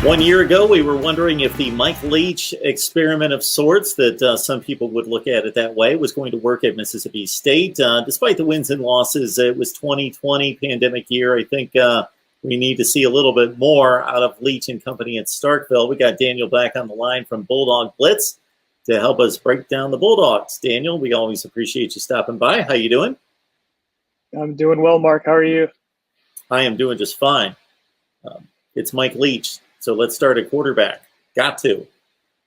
1 year ago, we were wondering if the Mike Leach experiment of sorts that some people would look at it that way was going to work at Mississippi State. Despite the wins and losses, it was 2020 pandemic year. I think we need to see a little bit more out of Leach and company at Starkville. We got Daniel back on the line from Bulldog Blitz to help us break down the Bulldogs. Daniel, we always appreciate you stopping by. How you doing? I'm doing well, Mark. How are you? I am doing just fine. It's Mike Leach. So let's start at quarterback. Got to.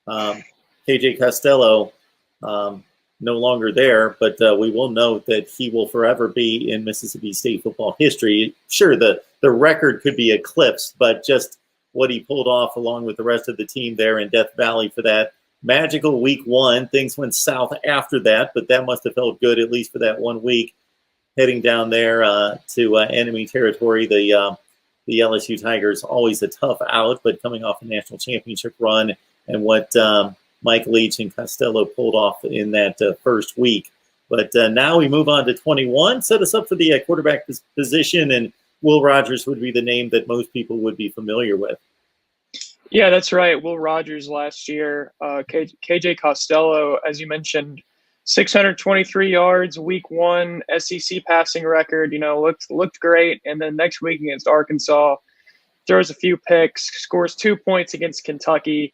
KJ Costello, no longer there, but we will note that he will forever be in Mississippi State football history. Sure, the record could be eclipsed, but just what he pulled off along with the rest of the team there in Death Valley for that magical week one. Things went south after that, but that must have felt good, at least for that 1 week, heading down there to enemy territory. The LSU Tigers, always a tough out, but coming off a national championship run and what Mike Leach and Costello pulled off in that first week. But now we move on to 21. Set us up for the quarterback position, and Will Rogers would be the name that most people would be familiar with. Yeah, that's right. Will Rogers last year. KJ Costello, as you mentioned, 623 yards, week one, SEC passing record, looked great. And then next week against Arkansas, throws a few picks, scores 2 points against Kentucky.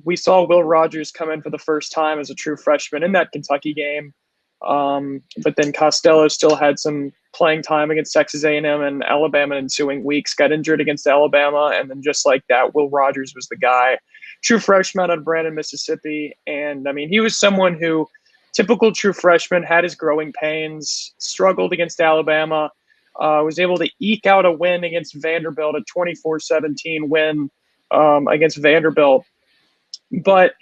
We saw Will Rogers come in for the first time as a true freshman in that Kentucky game. But then Costello still had some playing time against Texas A&M and Alabama in ensuing weeks, got injured against Alabama. And then just like that, Will Rogers was the guy. True freshman out of Brandon, Mississippi. And, he was someone who, typical true freshman, had his growing pains, struggled against Alabama, was able to eke out a win against Vanderbilt, a 24-17 win against Vanderbilt. But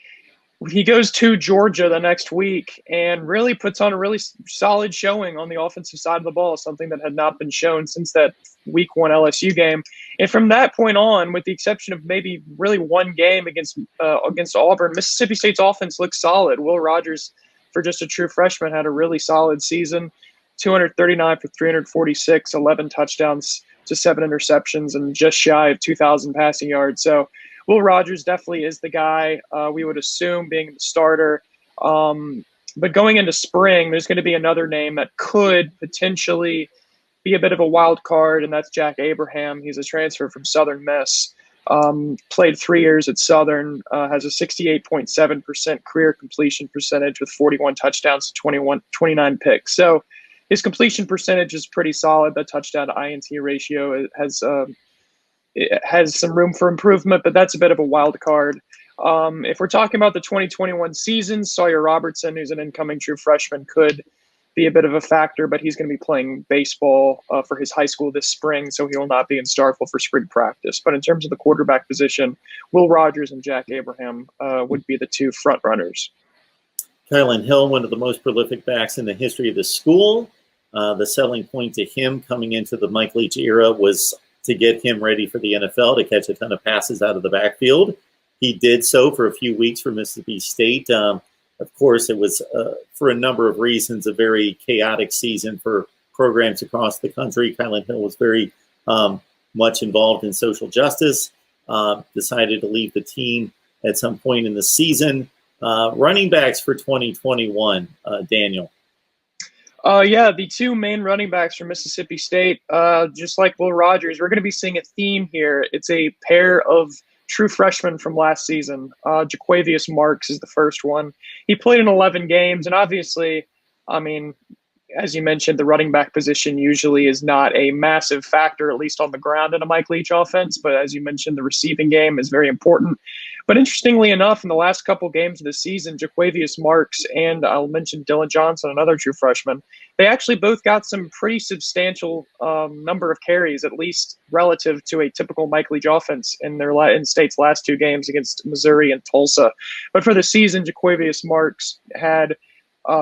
he goes to Georgia the next week and really puts on a really solid showing on the offensive side of the ball, something that had not been shown since that week one LSU game. And from that point on, with the exception of maybe really one game against Auburn, Mississippi State's offense looked solid. Will Rogers, for just a true freshman, had a really solid season, 239 for 346, 11 touchdowns to 7 interceptions, and just shy of 2,000 passing yards. So Will Rogers definitely is the guy, we would assume, being the starter. But going into spring, there's going to be another name that could potentially be a bit of a wild card, and that's Jack Abraham. He's a transfer from Southern Miss. Played 3 years at Southern, has a 68.7% career completion percentage with 41 touchdowns to 29 picks. So his completion percentage is pretty solid. The touchdown to INT ratio it has some room for improvement, but that's a bit of a wild card. If we're talking about the 2021 season, Sawyer Robertson, who's an incoming true freshman, could be a bit of a factor, but he's going to be playing baseball for his high school this spring, so he will not be in Starkville for spring practice. But in terms of the quarterback position, Will Rogers and Jack Abraham would be the two front runners. Kailyn Hill, one of the most prolific backs in the history of the school. The selling point to him coming into the Mike Leach era was to get him ready for the NFL, to catch a ton of passes out of the backfield. He did so for a few weeks for Mississippi State. Of course, it was, for a number of reasons, a very chaotic season for programs across the country. Kailyn Hill was very much involved in social justice, decided to leave the team at some point in the season. Running backs for 2021, Daniel. The two main running backs from Mississippi State, just like Will Rogers, we're going to be seeing a theme here. It's a pair of true freshmen from last season. Jakuevius Marks is the first one. He played in 11 games, and obviously, as you mentioned, the running back position usually is not a massive factor, at least on the ground in a Mike Leach offense. But as you mentioned, the receiving game is very important. But interestingly enough, in the last couple games of the season, Jakuevius Marks and I'll mention Dylan Johnson, another true freshman, they actually both got some pretty substantial number of carries, at least relative to a typical Mike Leach offense in State's last 2 games against Missouri and Tulsa. But for the season, Jakuevius Marks had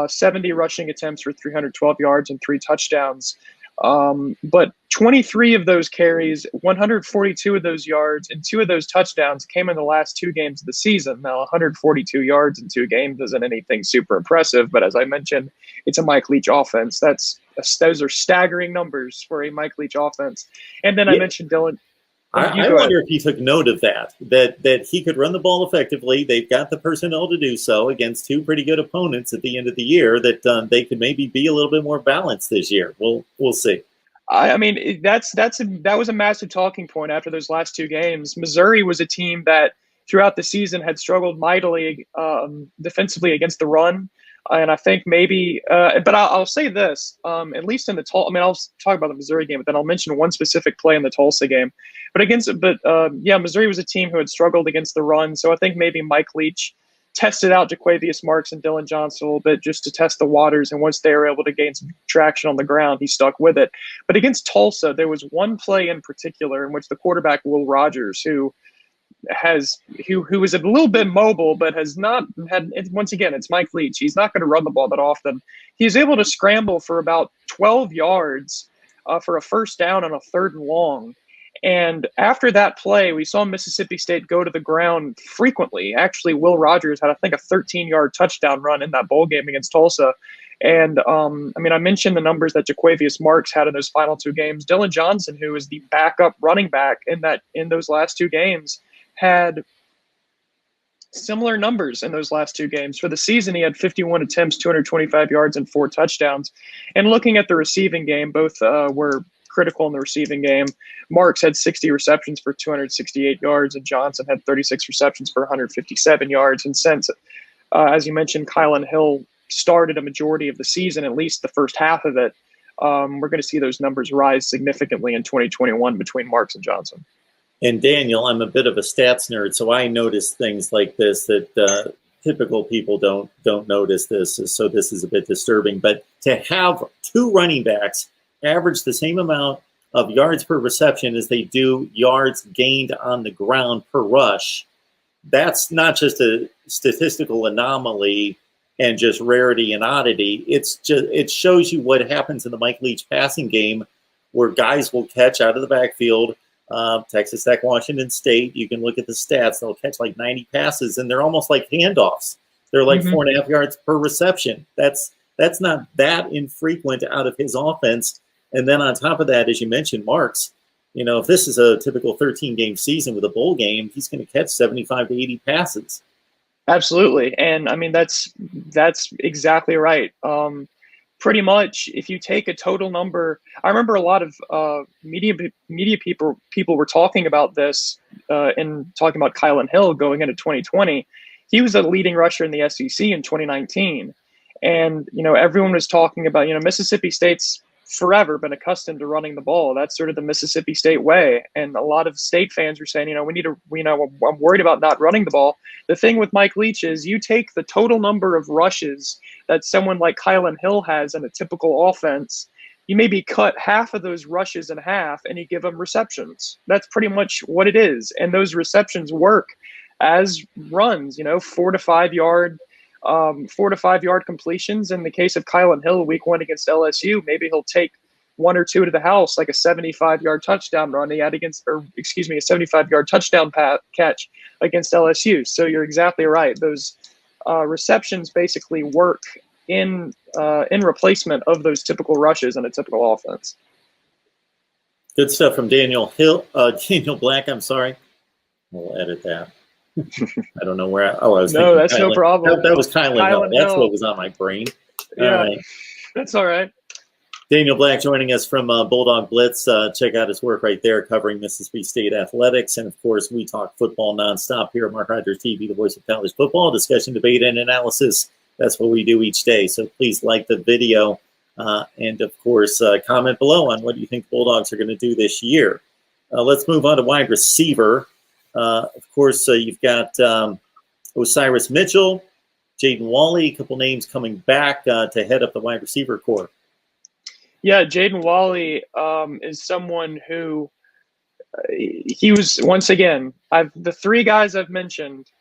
70 rushing attempts for 312 yards and 3 touchdowns. But 23 of those carries, 142 of those yards, and 2 of those touchdowns came in the last 2 games of the season. Now, 142 yards in 2 games isn't anything super impressive, but as I mentioned, it's a Mike Leach offense. Those are staggering numbers for a Mike Leach offense. And then I mentioned Dylan. I wonder if he took note of that he could run the ball effectively. They've got the personnel to do so against two pretty good opponents at the end of the year, that they could maybe be a little bit more balanced this year. We'll see. I mean, that was a massive talking point after those last two games. Missouri was a team that throughout the season had struggled mightily defensively against the run. And I think maybe, but I'll say this, at least in the I'll talk about the Missouri game, but then I'll mention one specific play in the Tulsa game. But Missouri was a team who had struggled against the run. So I think maybe Mike Leach tested out Jakuevius Marks and Dylan Johnson a little bit just to test the waters. And once they were able to gain some traction on the ground, he stuck with it. But against Tulsa, there was one play in particular in which the quarterback, Will Rogers, who is a little bit mobile, but has not had, once again, it's Mike Leach. He's not going to run the ball that often. He's able to scramble for about 12 yards for a first down on a 3rd and long. And after that play, we saw Mississippi State go to the ground frequently. Actually, Will Rogers had, I think, a 13-yard touchdown run in that bowl game against Tulsa. And, I mentioned the numbers that Jaquavious Marks had in those final two games. Dylan Johnson, who is the backup running back in those last two games, had similar numbers in those last two games. For the season, he had 51 attempts, 225 yards, and 4 touchdowns. And looking at the receiving game, both were critical in the receiving game. Marks had 60 receptions for 268 yards, and Johnson had 36 receptions for 157 yards. And since, as you mentioned, Kailyn Hill started a majority of the season, at least the first half of it, we're going to see those numbers rise significantly in 2021 between Marks and Johnson. And Daniel, I'm a bit of a stats nerd, so I notice things like this that typical people don't notice this. So this is a bit disturbing. But to have two running backs average the same amount of yards per reception as they do yards gained on the ground per rush, that's not just a statistical anomaly and just rarity and oddity. It shows you what happens in the Mike Leach passing game, where guys will catch out of the backfield. Texas Tech, Washington State, you can look at the stats. They'll catch like 90 passes, and they're almost like handoffs. They're like 4.5 yards per reception. That's not that infrequent out of his offense. And then on top of that, as you mentioned, Marks, if this is a typical 13-game season with a bowl game, he's going to catch 75 to 80 passes. Absolutely. And that's exactly right. Pretty much, if you take a total number, I remember a lot of media people were talking about this and talking about Kailyn Hill going into 2020. He was a leading rusher in the SEC in 2019. And, everyone was talking about, Mississippi State's forever been accustomed to running the ball. That's sort of the Mississippi State way. And a lot of State fans were saying, I'm worried about not running the ball. The thing with Mike Leach is you take the total number of rushes that someone like Kailyn Hill has in a typical offense, you maybe cut half of those rushes in half and you give them receptions. That's pretty much what it is. And those receptions work as runs, 4 to 5 yard completions. In the case of Kailyn Hill, week 1 against LSU, maybe he'll take 1 or 2 to the house, like a 75-yard touchdown run he had a 75-yard touchdown catch against LSU. So you're exactly right. Those receptions basically work in replacement of those typical rushes in a typical offense. Good stuff from Daniel Black. I'm sorry. We'll edit that. I don't know where. I was. No, that's Kailyn. No problem. That was Kailyn Hill. That's what was on my brain. Yeah, all right. That's all right. Daniel Black joining us from Bulldog Blitz. Check out his work right there covering Mississippi State athletics. And, of course, we talk football nonstop here at MarkRogersTV, the voice of college football, discussion, debate, and analysis. That's what we do each day. So please like the video and, of course, comment below on what you think Bulldogs are going to do this year. Let's move on to wide receiver. Of course, you've got Osiris Mitchell, Jayden Walley, a couple names coming back to head up the wide receiver corps. Yeah, Jayden Walley is someone who he was, once again, the 3 guys I've mentioned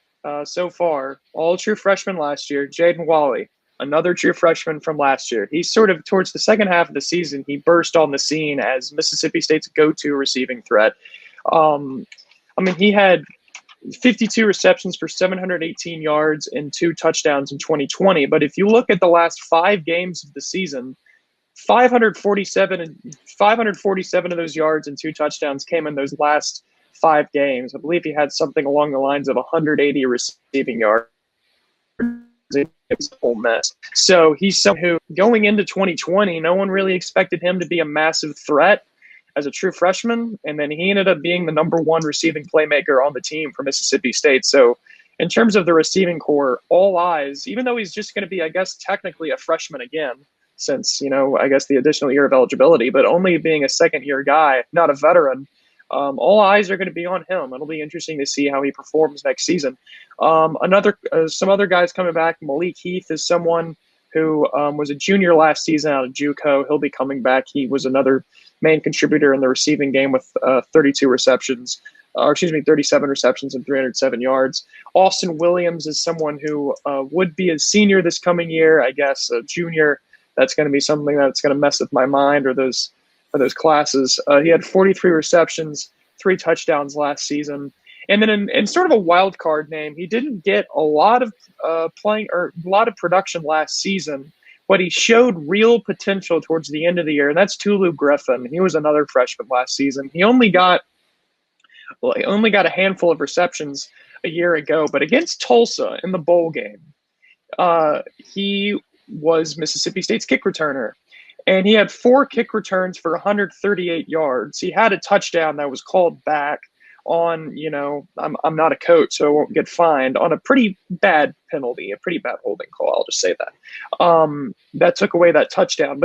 so far, all true freshmen last year. Jayden Walley, another true freshman from last year. He's sort of towards the second half of the season, he burst on the scene as Mississippi State's go-to receiving threat. He had 52 receptions for 718 yards and 2 touchdowns in 2020. But if you look at the last 5 games of the season, 547 of those yards and 2 touchdowns came in those last 5 games. I believe he had something along the lines of 180 receiving yards. It's a whole mess. So he's someone who, going into 2020, no one really expected him to be a massive threat as a true freshman, and then he ended up being the #1 receiving playmaker on the team for Mississippi State. So in terms of the receiving core, all eyes, even though he's just going to be, I guess, technically a freshman again, since, I guess the additional year of eligibility, but only being a second-year guy, not a veteran, all eyes are going to be on him. It'll be interesting to see how he performs next season. Some other guys coming back. Malik Heath is someone who was a junior last season out of JUCO. He'll be coming back. He was another main contributor in the receiving game with 37 receptions and 307 yards. Austin Williams is someone who would be a senior this coming year, I guess, a junior. That's going to be something that's going to mess with my mind, or those classes. He had 43 receptions, 3 touchdowns last season. And then in sort of a wild card name, he didn't get a lot of production last season, but he showed real potential towards the end of the year, and that's Tulu Griffin. He was another freshman last season. He only got a handful of receptions a year ago, but against Tulsa in the bowl game, he was Mississippi State's kick returner. And he had 4 kick returns for 138 yards. He had a touchdown that was called back on, I'm not a coach, so I won't get fined, on a pretty bad penalty, a pretty bad holding call. I'll just say that. That took away that touchdown.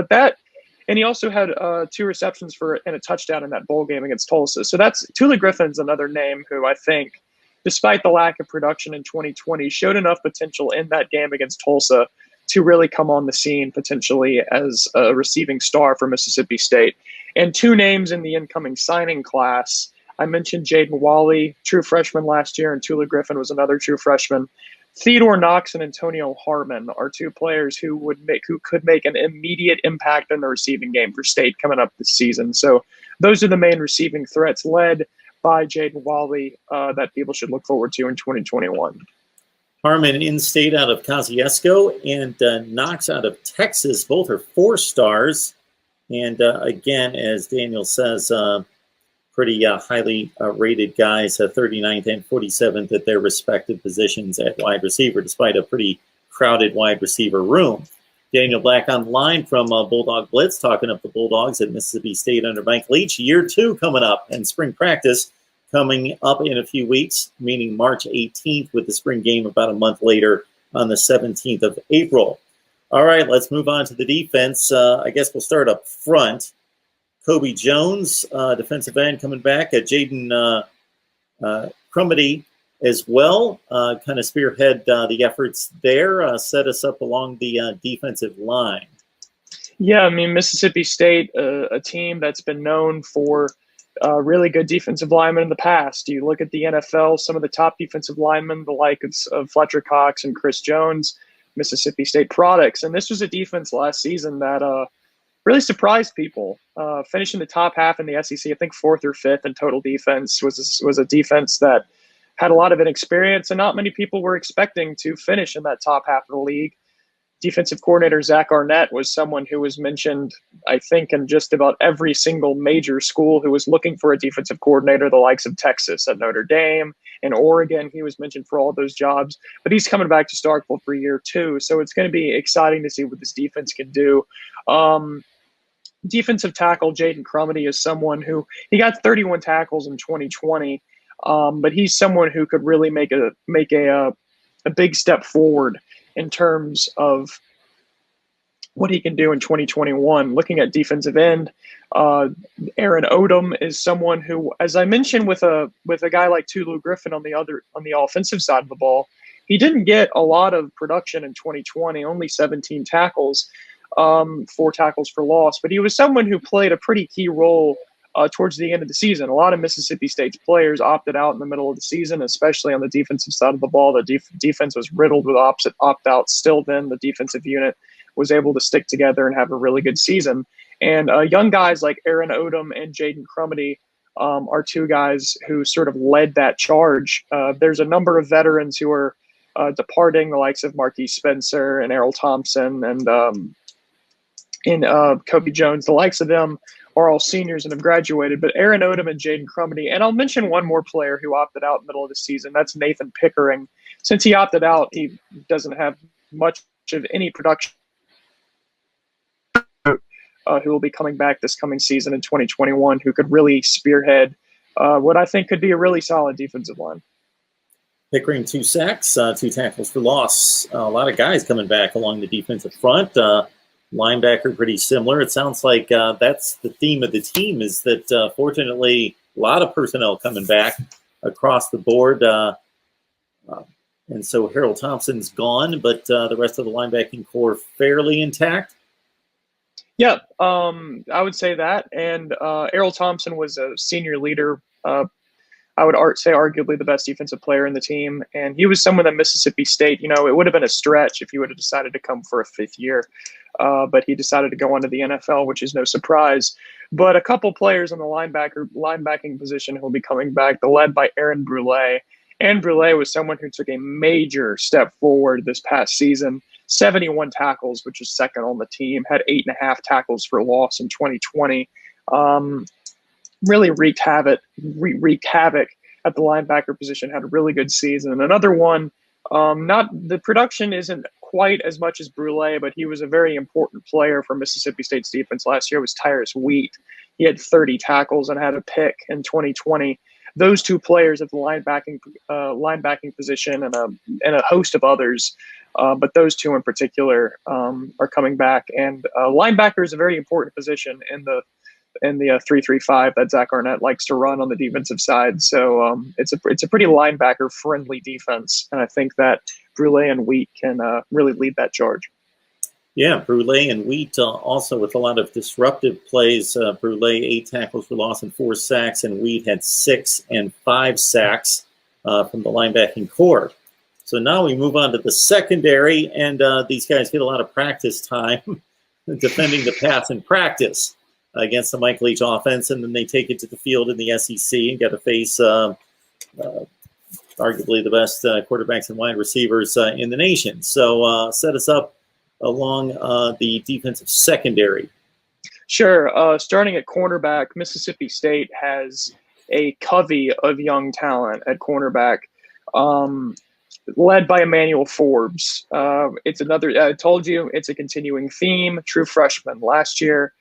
And he also had 2 receptions and a touchdown in that bowl game against Tulsa. So Tula Griffin's another name who I think, despite the lack of production in 2020, showed enough potential in that game against Tulsa to really come on the scene potentially as a receiving star for Mississippi State. And 2 names in the incoming signing class. I mentioned Jayden Wally, true freshman last year, and Tulu Griffin was another true freshman. Theodore Knox and Antonio Harmon are 2 players who could make an immediate impact in the receiving game for State coming up this season. So those are the main receiving threats, led by Jayden Wally, that people should look forward to in 2021. Harmon in-state out of Kosciuszko, and Knox out of Texas. Both are 4 stars. And again, as Daniel says, pretty highly rated guys, 39th and 47th at their respective positions at wide receiver, despite a pretty crowded wide receiver room. Daniel Black on the line from Bulldog Blitz, talking up the Bulldogs at Mississippi State under Mike Leach. Year 2 coming up, and spring practice coming up in a few weeks, meaning March 18th, with the spring game about a month later on the 17th of April. All right, let's move on to the defense. I guess we'll start up front. Kobe Jones, defensive end, coming back. Jayden Crumby as well, kind of spearhead the efforts there, set us up along the defensive line. Yeah, I mean, Mississippi State, a team that's been known for really good defensive linemen in the past. You look at the NFL, some of the top defensive linemen, the like of Fletcher Cox and Chris Jones, Mississippi State products. And this was a defense last season that really surprised people. Finishing the top half in the SEC, I think 4th or 5th in total defense, was a defense that had a lot of inexperience, and not many people were expecting to finish in that top half of the league. Defensive coordinator Zach Arnett was someone who was mentioned, I think, in just about every single major school who was looking for a defensive coordinator, the likes of Texas, at Notre Dame, and Oregon. He was mentioned for all those jobs, but he's coming back to Starkville for year 2. So it's going to be exciting to see what this defense can do. Defensive tackle Jayden Crumby is someone who, he got 31 tackles in 2020, but he's someone who could really make a big step forward in terms of what he can do in 2021. Looking at defensive end, Aaron Odom is someone who, as I mentioned, with a guy like Tulu Griffin on the offensive side of the ball, he didn't get a lot of production in 2020, only 17 tackles, 4 tackles for loss, but he was someone who played a pretty key role towards the end of the season. A lot of Mississippi State's players opted out in the middle of the season, especially on the defensive side of the ball. The defense was riddled with opt-outs. Still then, the defensive unit was able to stick together and have a really good season. And young guys like Aaron Odom and Jayden Crumby are 2 guys who sort of led that charge. There's a number of veterans who are departing, the likes of Marquise Spencer and Errol Thompson and Kobe Jones. The likes of them are all seniors and have graduated, but Aaron Odom and Jayden Crumby. And I'll mention one more player who opted out in the middle of the season. That's Nathan Pickering. Since he opted out, he doesn't have much of any production. Who will be coming back this coming season in 2021, who could really spearhead what I think could be a really solid defensive line. Pickering 2 sacks, 2 tackles for loss. A lot of guys coming back along the defensive front. Linebacker pretty similar. It sounds like that's the theme of the team, is that fortunately a lot of personnel coming back across the board. And so Harold Thompson's gone, but the rest of the linebacking core fairly intact. Yeah, I would say that. And Errol Thompson was a senior leader. I would say arguably the best defensive player in the team. And he was someone that Mississippi State, it would have been a stretch if he would have decided to come for a 5th year. But he decided to go on to the NFL, which is no surprise. But a couple players on the linebacking position who will be coming back, led by Aaron Brule. Aaron Brule was someone who took a major step forward this past season. 71 tackles, which is second on the team, had 8.5 tackles for loss in 2020. Really wreaked havoc at the linebacker position, had a really good season. And another one, not the production isn't quite as much as Brule, but he was a very important player for Mississippi State's defense last year, was Tyrus Wheat. He had 30 tackles and had a pick in 2020. Those 2 players at the linebacking position and a host of others, but those 2 in particular are coming back. And linebacker is a very important position in the 3-3-5 that Zach Arnett likes to run on the defensive side. So it's a pretty linebacker friendly defense, and I think that Brule and Wheat can really lead that charge. Yeah, Brule and Wheat also with a lot of disruptive plays. Brule 8 tackles for loss and 4 sacks, and Wheat had 6 and 5 sacks from the linebacking core. So now we move on to the secondary, and these guys get a lot of practice time defending the pass in practice against the Mike Leach offense, and then they take it to the field in the SEC and get to face arguably the best quarterbacks and wide receivers in the nation. So set us up along the defensive secondary. Sure. Starting at cornerback, Mississippi State has a covey of young talent at cornerback, led by Emmanuel Forbes. It's another, I told you, it's a continuing theme. True freshman last year.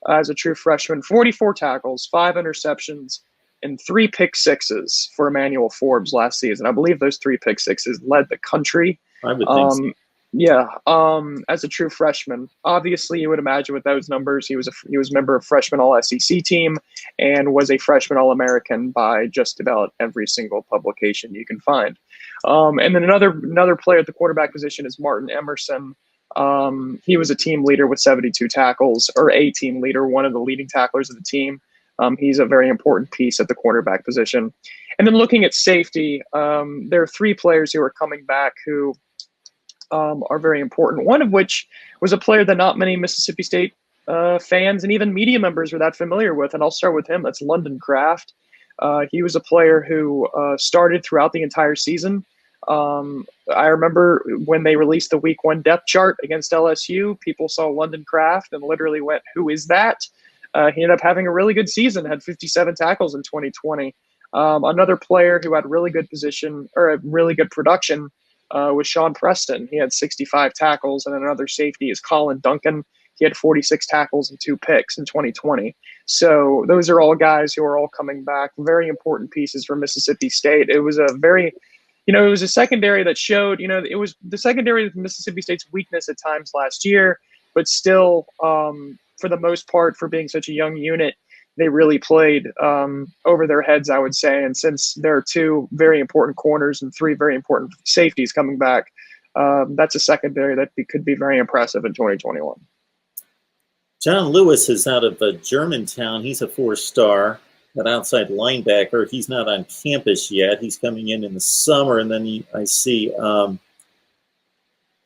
As a true freshman, 44 tackles, 5 interceptions, and 3 pick sixes for Emmanuel Forbes last season. I believe those 3 pick sixes led the country. I would think so. Yeah, as a true freshman, obviously you would imagine with those numbers, he was a member of freshman All-SEC team and was a freshman All-American by just about every single publication you can find. And then another player at the quarterback position is Martin Emerson. He was a team leader with 72 tackles, or a team leader, one of the leading tacklers of the team. He's a very important piece at the quarterback position. And then looking at safety, there are 3 players who are coming back who are very important, one of which was a player that not many Mississippi State fans and even media members were that familiar with, and I'll start with him. That's London Kraft. He was a player who started throughout the entire season. I remember when they released the week 1 depth chart against LSU, people saw London Kraft and literally went, "Who is that?" He ended up having a really good season, had 57 tackles in 2020. Another player who had really good production was Sean Preston. He had 65 tackles, and another safety is Colin Duncan. He had 46 tackles and 2 picks in 2020. So those are all guys who are all coming back. Very important pieces for Mississippi State. It was it was a secondary that showed, it was the secondary of Mississippi State's weakness at times last year, but still, for the most part, for being such a young unit, they really played over their heads, I would say. And since there are 2 very important corners and 3 very important safeties coming back, that's a secondary that could be very impressive in 2021. John Lewis is out of Germantown. He's a 4-star, that outside linebacker. He's not on campus yet. He's coming in the summer. And then I see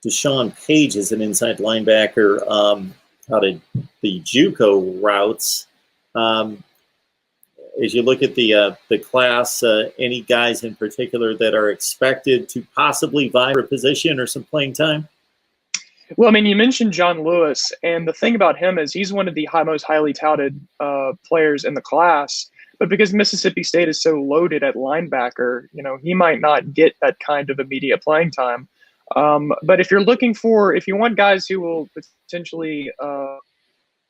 Deshaun Page is an inside linebacker out of the JUCO routes. As you look at the class, any guys in particular that are expected to possibly vie for a position or some playing time? Well, I mean, you mentioned John Lewis, and the thing about him is he's one of the most highly touted players in the class. But because Mississippi State is so loaded at linebacker, he might not get that kind of immediate playing time. But if you want guys who will potentially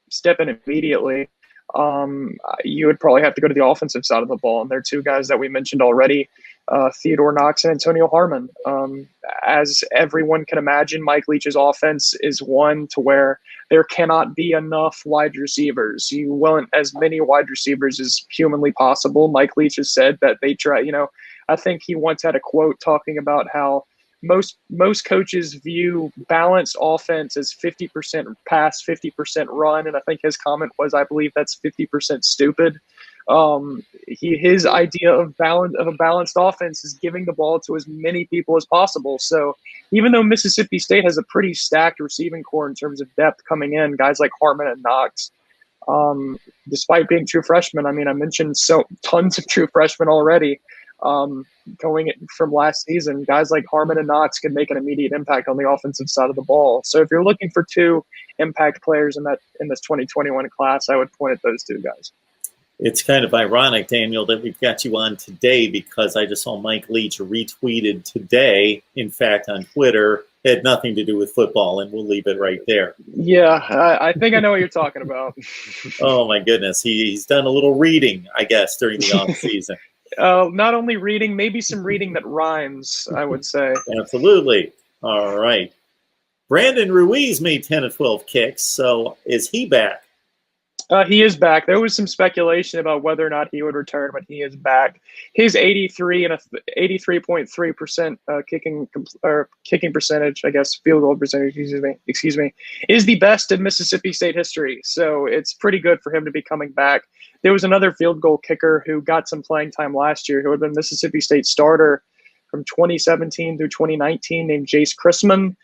step in immediately, you would probably have to go to the offensive side of the ball. And there are two guys that we mentioned already, Theodore, Knox, and Antonio Harmon. As everyone can imagine, Mike Leach's offense is one to where there cannot be enough wide receivers. You want as many wide receivers as humanly possible. Mike Leach has said that they try, I think he once had a quote talking about how most coaches view balanced offense as 50% pass, 50% run, and I think his comment was, "I believe that's 50% stupid." His idea of a balanced offense is giving the ball to as many people as possible. So even though Mississippi State has a pretty stacked receiving core in terms of depth coming in, guys like Harmon and Knox, despite being true freshmen, I mean, I mentioned tons of true freshmen already. Going from last season, guys like Harmon and Knox can make an immediate impact on the offensive side of the ball. So if you're looking for two impact players in this 2021 class, I would point at those two guys. It's kind of ironic, Daniel, that we've got you on today because I just saw Mike Leach retweeted today, in fact, on Twitter. It had nothing to do with football, and we'll leave it right there. Yeah, I think I know what you're talking about. Oh, my goodness. He's done a little reading, I guess, during the off season. Not only reading, maybe some reading that rhymes, I would say. Absolutely. All right. Brandon Ruiz made 10 of 12 kicks, so is he back? He is back. There was some speculation about whether or not he would return, but he is back. His 83.3% kicking percentage, I guess, field goal percentage, excuse me, is the best in Mississippi State history. So it's pretty good for him to be coming back. There was another field goal kicker who got some playing time last year who had been Mississippi State starter from 2017 through 2019 named Jace Chrisman,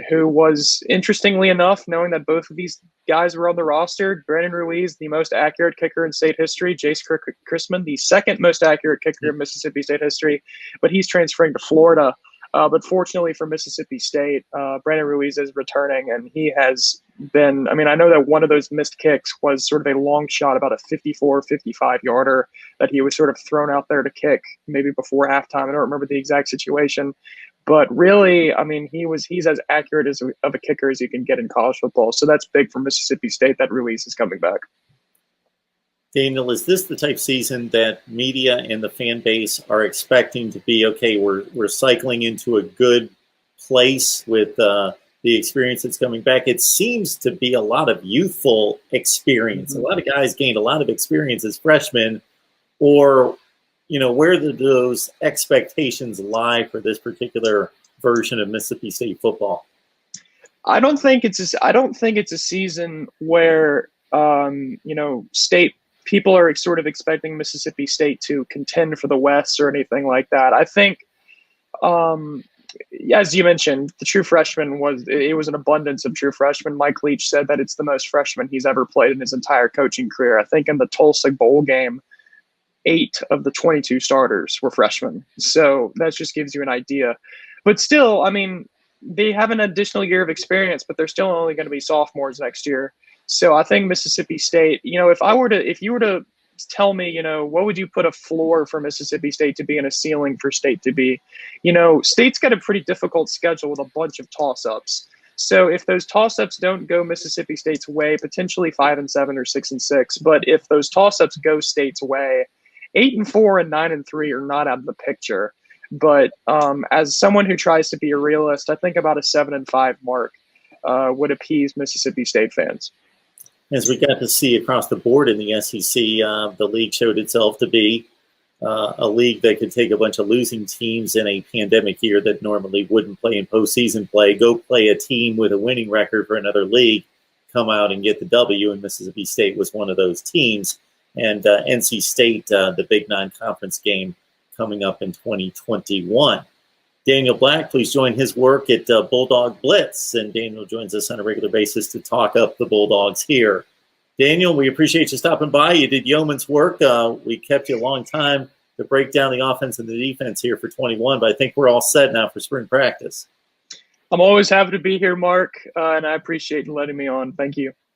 who was, interestingly enough, knowing that both of these guys were on the roster, Brandon Ruiz, the most accurate kicker in state history, Jace Chrisman, the second most accurate kicker in Mississippi State history, but he's transferring to Florida. But fortunately for Mississippi State, Brandon Ruiz is returning, and he has been, I mean, I know that one of those missed kicks was sort of a long shot, about a 54, 55-yarder that he was sort of thrown out there to kick maybe before halftime. I don't remember the exact situation. But really, I mean, he's as accurate of a kicker as you can get in college football. So that's big for Mississippi State that Ruiz is coming back. Daniel, is this the type of season that media and the fan base are expecting to be, okay, we're cycling into a good place with the experience that's coming back? It seems to be a lot of youthful experience. Mm-hmm. A lot of guys gained a lot of experience as freshmen, or where do those expectations lie for this particular version of Mississippi State football? I don't think it's a season where state people are sort of expecting Mississippi State to contend for the West or anything like that. I think, as you mentioned, the true freshman was an abundance of true freshmen. Mike Leach said that it's the most freshmen he's ever played in his entire coaching career. I think in the Tulsa Bowl game, 8 of the 22 starters were freshmen. So that just gives you an idea. But still, I mean, they have an additional year of experience, but they're still only going to be sophomores next year. So I think Mississippi State, if you were to tell me, what would you put a floor for Mississippi State to be and a ceiling for State to be? State's got a pretty difficult schedule with a bunch of toss-ups. So if those toss-ups don't go Mississippi State's way, potentially 5-7 or 6-6. But if those toss-ups go State's way, 8-4 and 9-3 are not out of the picture. But as someone who tries to be a realist, I think about a 7-5 mark would appease Mississippi State fans. As we got to see across the board in the SEC, the league showed itself to be a league that could take a bunch of losing teams in a pandemic year that normally wouldn't play in postseason play, go play a team with a winning record for another league, come out and get the W, and Mississippi State was one of those teams. And NC State, the big non-conference game coming up in 2021. Daniel Black, please join his work at Bulldog Blitz. And Daniel joins us on a regular basis to talk up the Bulldogs here. Daniel, we appreciate you stopping by. You did yeoman's work. We kept you a long time to break down the offense and the defense here for 21, but I think we're all set now for spring practice. I'm always happy to be here, Mark, and I appreciate you letting me on. Thank you.